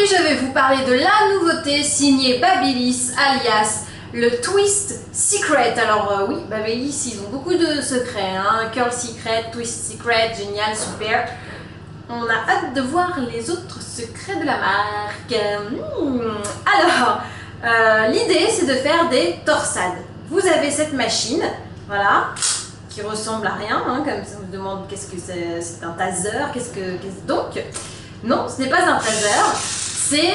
Aujourd'hui, je vais vous parler de la nouveauté signée Babyliss, alias le Twist Secret. Alors oui, Babyliss, ils ont beaucoup de secrets, hein. Curl Secret, Twist Secret, génial, super. On a hâte de voir les autres secrets de la marque. Alors, l'idée, c'est de faire des torsades. Vous avez cette machine, voilà, qui ressemble à rien, hein, comme ça on me demande qu'est-ce que c'est un taser, donc. Non, ce n'est pas un taser, c'est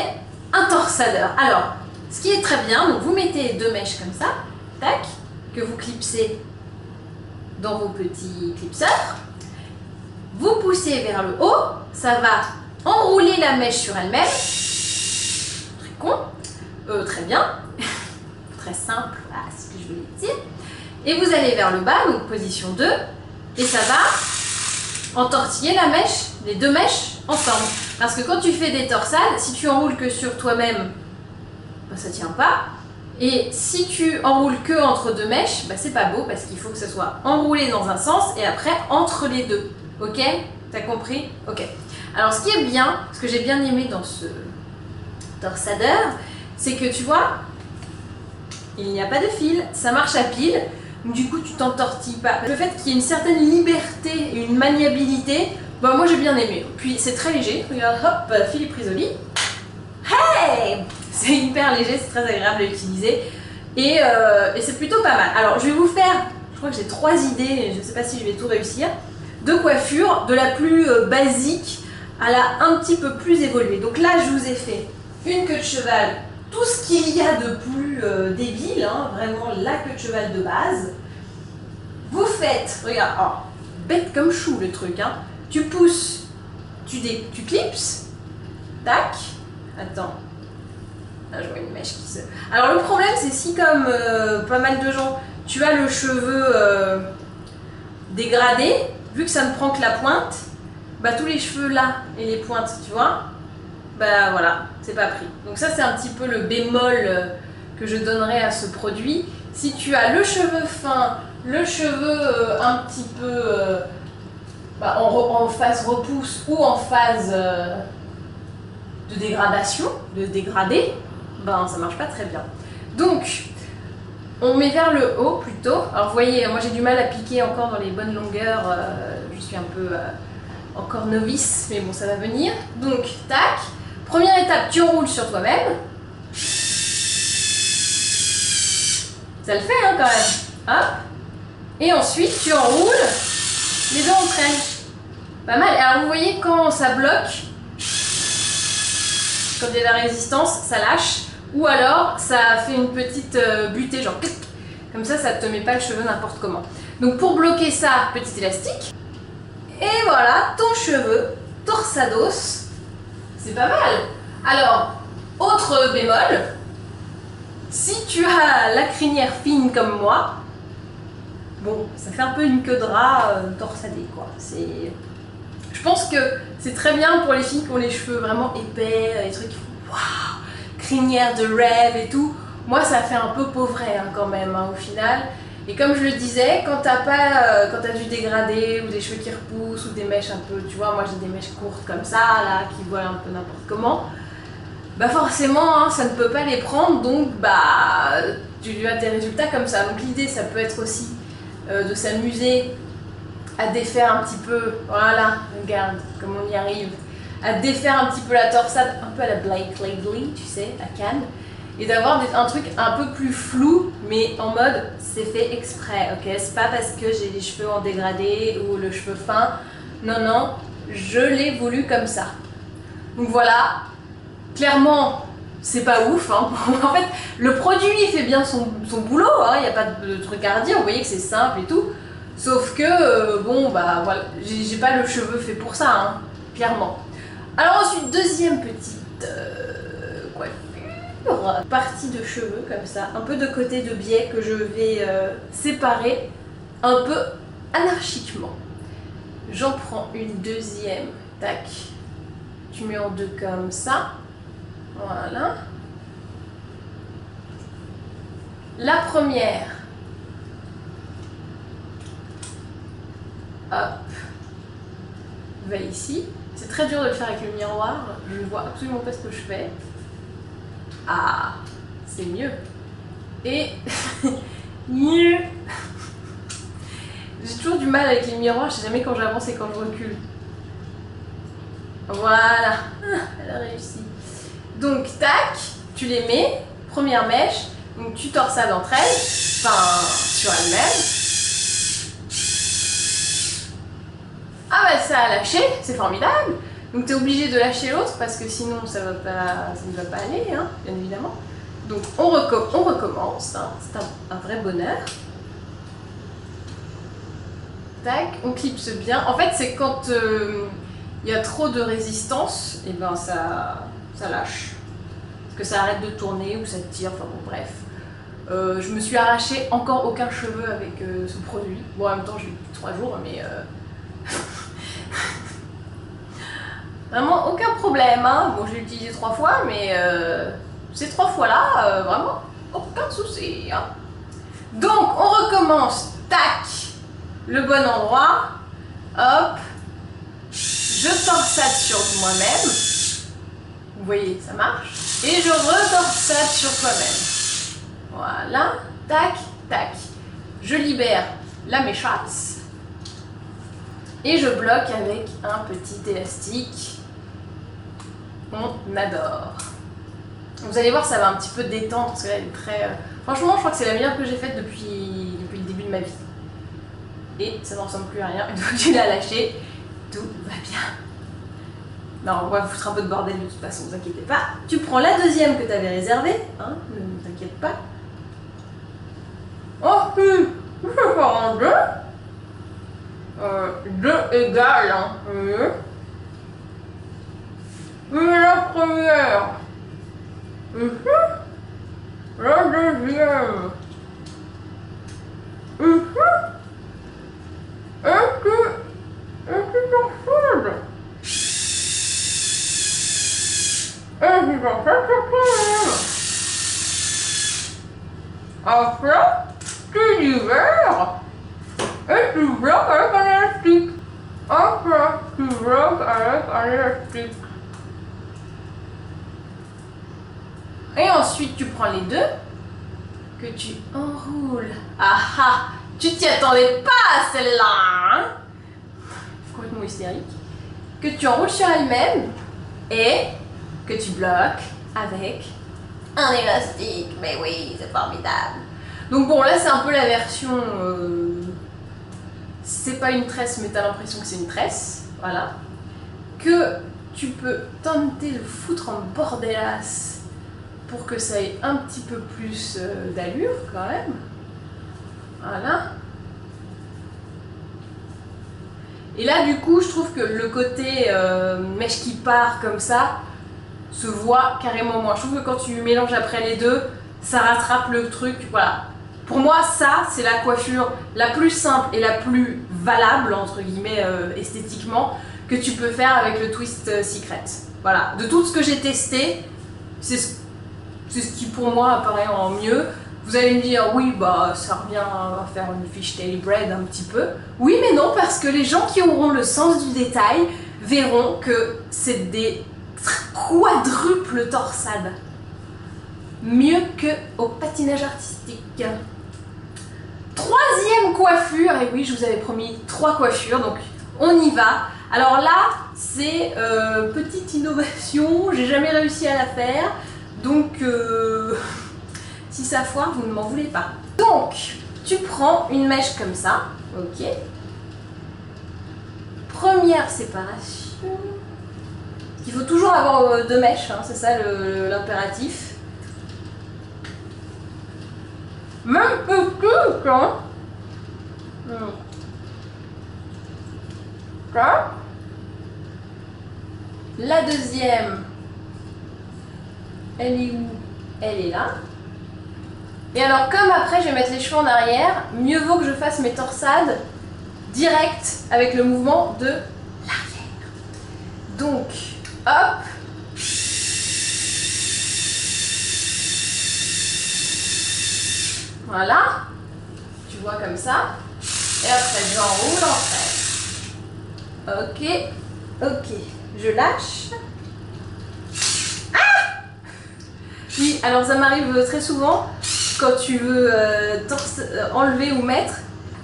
un torsadeur. Alors, ce qui est très bien, donc vous mettez deux mèches comme ça, tac, que vous clipsez dans vos petits clipseurs. Vous poussez vers le haut, ça va enrouler la mèche sur elle-même. Très con, très bien, très simple, voilà, c'est ce que je voulais dire. Et vous allez vers le bas, donc position 2, et ça va entortiller la mèche, les deux mèches ensemble. Parce que quand tu fais des torsades, si tu enroules que sur toi-même, bah, ça tient pas. Et si tu enroules que entre deux mèches, bah, c'est pas beau parce qu'il faut que ça soit enroulé dans un sens et après entre les deux. Ok? T'as compris? Ok. Alors ce qui est bien, ce que j'ai bien aimé dans ce torsadeur, c'est que tu vois, il n'y a pas de fil, ça marche à pile. Du coup, tu t'entortilles pas. Le fait qu'il y ait une certaine liberté et une maniabilité, bah moi j'ai bien aimé. Puis c'est très léger. Regarde, hop, Philippe Risoli. Hey! C'est hyper léger, c'est très agréable à utiliser. Et c'est plutôt pas mal. Alors, je vais vous faire, je crois que j'ai 3 idées, je ne sais pas si je vais tout réussir, de coiffure, de la plus basique à la un petit peu plus évoluée. Donc là, je vous ai fait une queue de cheval, tout ce qu'il y a de plus débile, hein, vraiment la queue de cheval de base. Vous faites, regarde, oh, bête comme chou le truc, hein. Tu pousses, tu clipses, tac, attends, là je vois une mèche qui se... Alors le problème c'est si comme pas mal de gens, tu as le cheveu dégradé, vu que ça ne prend que la pointe, bah tous les cheveux là et les pointes, tu vois, bah voilà, c'est pas pris. Donc ça c'est un petit peu le bémol que je donnerais à ce produit. Si tu as le cheveu fin, le cheveu un petit peu en phase repousse ou en phase de dégradation, de dégradé, ben ça marche pas très bien. Donc on met vers le haut plutôt. Alors vous voyez, moi j'ai du mal à piquer encore dans les bonnes longueurs, je suis un peu encore novice, mais bon ça va venir. Donc tac, première étape, tu enroules sur toi-même. Ça le fait hein quand même. Hop. Et ensuite tu enroules les deux entre elles. Pas mal. Alors vous voyez quand ça bloque, quand il y a de la résistance, ça lâche. Ou alors ça fait une petite butée, genre clic. Comme ça, ça ne te met pas le cheveu n'importe comment. Donc pour bloquer ça, petit élastique. Et voilà, ton cheveu torsados. C'est pas mal. Alors, autre bémol. Si tu as la crinière fine comme moi, bon, ça fait un peu une queue de rat torsadée, quoi. Je pense que c'est très bien pour les filles qui ont les cheveux vraiment épais, les trucs, waouh, crinière de rêve et tout. Moi, ça fait un peu pauvret hein, quand même, hein, au final. Et comme je le disais, quand t'as du dégradé ou des cheveux qui repoussent ou des mèches un peu, tu vois, moi j'ai des mèches courtes comme ça, là, qui volent un peu n'importe comment. Bah forcément, hein, ça ne peut pas les prendre, donc bah tu as tes résultats comme ça. Donc l'idée, ça peut être aussi de s'amuser à défaire un petit peu, voilà, regarde comme on y arrive, à défaire un petit peu la torsade, un peu à la Blake Lively, tu sais, à Cannes, et d'avoir un truc un peu plus flou, mais en mode c'est fait exprès, ok? C'est pas parce que j'ai les cheveux en dégradé ou le cheveu fin, non, non, je l'ai voulu comme ça. Donc voilà. Clairement, c'est pas ouf. Hein. En fait, le produit il fait bien son boulot, il n'y a pas de truc à redire, vous voyez que c'est simple et tout. Sauf que, bon, bah voilà, j'ai pas le cheveu fait pour ça, hein, clairement. Alors ensuite, deuxième petite coiffure, partie de cheveux comme ça, un peu de côté de biais que je vais séparer un peu anarchiquement. J'en prends une deuxième, tac, tu mets en deux comme ça. Voilà. La première, hop, va ici. C'est très dur de le faire avec le miroir, je ne vois absolument pas ce que je fais. Ah, c'est mieux. Et mieux. J'ai toujours du mal avec les miroirs, je sais jamais quand j'avance et quand je recule. Voilà, elle a réussi. Donc tac, tu les mets, première mèche, donc tu torsades entre elles, enfin sur elles-mêmes. Ah bah ça a lâché, c'est formidable. Donc tu es obligé de lâcher l'autre parce que sinon ça ne va pas aller, hein, bien évidemment. Donc on recommence, hein, c'est un vrai bonheur. Tac, on clipse bien. En fait c'est quand il y a trop de résistance, et ben ça lâche. Parce que ça arrête de tourner ou ça tire, enfin bon bref. Je me suis arraché encore aucun cheveu avec ce produit. Bon en même temps j'ai eu 3 jours mais... Vraiment aucun problème, hein. Bon, je l'ai utilisé 3 fois, mais ces 3 fois-là, vraiment aucun souci. Hein. Donc, on recommence. Tac, le bon endroit. Hop, je torsade sur moi-même. Vous voyez, ça marche. Et je retorsade sur toi-même. Voilà, tac, tac. Je libère la méchasse. Et je bloque avec un petit élastique. On adore. Vous allez voir, ça va un petit peu détendre parce que là, elle est très... Franchement, je crois que c'est la meilleure que j'ai faite depuis le début de ma vie. Et ça ne ressemble plus à rien. Une fois que tu l'as lâché, tout va bien. Non, on va vous foutre un peu de bordel de toute façon, ne vous inquiétez pas. Tu prends la deuxième que tu avais réservée, hein, ne t'inquiète pas. Oh, je vais faire en deux. Deux égales, hein. La première. La deuxième. Et tu t'enfuis. Et tu t'enfuis sur toi-même. Après, tu libères. Et tu bloques avec un élastique. Après, tu bloques avec un élastique. Et ensuite, tu prends les deux, que tu enroules. Ah ah, tu t'y attendais pas à celle-là, hein? Complètement hystérique. Que tu enroules sur elle-même et que tu bloques avec un élastique. Mais oui, c'est formidable. Donc bon, là, c'est un peu la version... c'est pas une tresse, mais t'as l'impression que c'est une tresse. Voilà. Que tu peux tenter de foutre en bordelasse pour que ça ait un petit peu plus d'allure quand même. Voilà. Et là du coup je trouve que le côté mèche qui part comme ça se voit carrément moins. Je trouve que quand tu mélanges après les deux, ça rattrape le truc. Voilà. Pour moi ça c'est la coiffure la plus simple et la plus valable entre guillemets esthétiquement que tu peux faire avec le Twist Secret. Voilà. De tout ce que j'ai testé, c'est ce qui pour moi apparaît en mieux. Vous allez me dire, oui, bah ça revient à faire une fishtail braid un petit peu. Oui, mais non, parce que les gens qui auront le sens du détail verront que c'est des quadruples torsades. Mieux qu'au patinage artistique. Troisième coiffure, et oui, je vous avais promis 3 coiffures, donc on y va. Alors là, c'est petite innovation, j'ai jamais réussi à la faire. Donc, si ça foire, vous ne m'en voulez pas. Donc, tu prends une mèche comme ça, ok. Première séparation. Il faut toujours avoir 2 mèches, hein, c'est ça l'impératif. Même petite, hein. Ça. La deuxième. Elle est où? Elle est là. Et alors comme après je vais mettre les cheveux en arrière, mieux vaut que je fasse mes torsades direct avec le mouvement de l'arrière. Donc, hop. Voilà. Tu vois comme ça. Et après j'enroule en fait. Ok, ok. je lâche. Ah! Oui, alors ça m'arrive très souvent quand tu veux enlever ou mettre,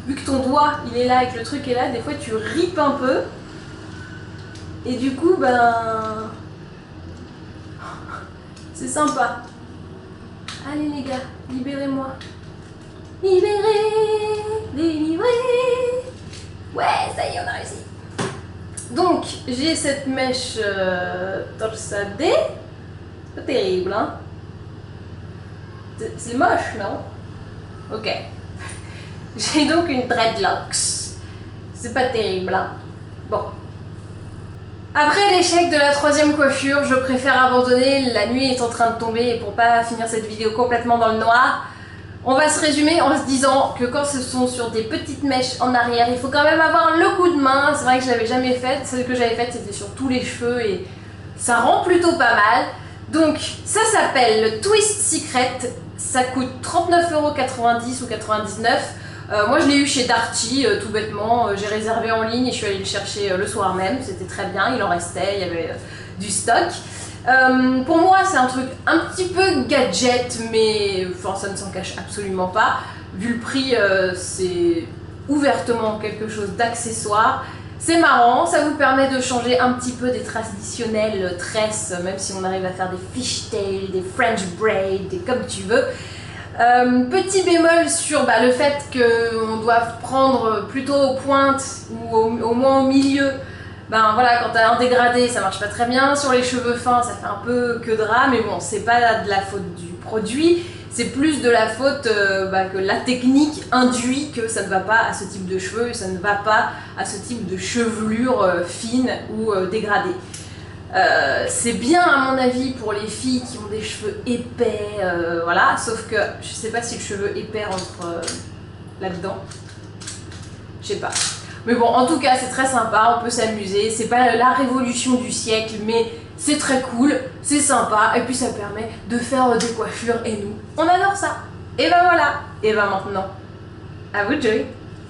vu que ton doigt il est là et que le truc est là, des fois tu ripes un peu et du coup ben c'est sympa. Allez les gars, libérez-moi. Libérez, délivrez. Ouais, ça y est, on a réussi. Donc j'ai cette mèche torsadée. C'est pas terrible, hein. C'est moche, non? Ok. J'ai donc une dreadlocks. C'est pas terrible, hein. Bon. Après l'échec de la 3e coiffure, je préfère abandonner. La nuit est en train de tomber et pour pas finir cette vidéo complètement dans le noir, on va se résumer en se disant que quand ce sont sur des petites mèches en arrière, il faut quand même avoir le coup de main. C'est vrai que je l'avais jamais faite. Celle que j'avais faite, c'était sur tous les cheveux et ça rend plutôt pas mal. Donc ça s'appelle le Twist Secret. Ça coûte 39,90 € ou 99 €. Moi je l'ai eu chez Darty, tout bêtement. J'ai réservé en ligne et je suis allée le chercher le soir même. C'était très bien, il en restait, il y avait du stock. Pour moi c'est un truc un petit peu gadget, mais enfin, ça ne s'en cache absolument pas. Vu le prix, c'est ouvertement quelque chose d'accessoire. C'est marrant, ça vous permet de changer un petit peu des traditionnelles tresses, même si on arrive à faire des fishtails, des French braids, des comme tu veux. Petit bémol sur le fait qu'on doit prendre plutôt aux pointes ou au moins au milieu. Ben voilà, quand t'as un dégradé, ça marche pas très bien. Sur les cheveux fins, ça fait un peu que drap, mais bon, c'est pas de la faute du produit, c'est plus de la faute que la technique induit que ça ne va pas à ce type de cheveux, et ça ne va pas à ce type de chevelure fine ou dégradée. C'est bien à mon avis pour les filles qui ont des cheveux épais, voilà, sauf que je sais pas si le cheveu épais rentre là-dedans, je sais pas. Mais bon, en tout cas, c'est très sympa, on peut s'amuser, c'est pas la révolution du siècle, mais c'est très cool, c'est sympa, et puis ça permet de faire des coiffures, et nous, on adore ça. Et ben voilà, et ben maintenant, à vous de jouer.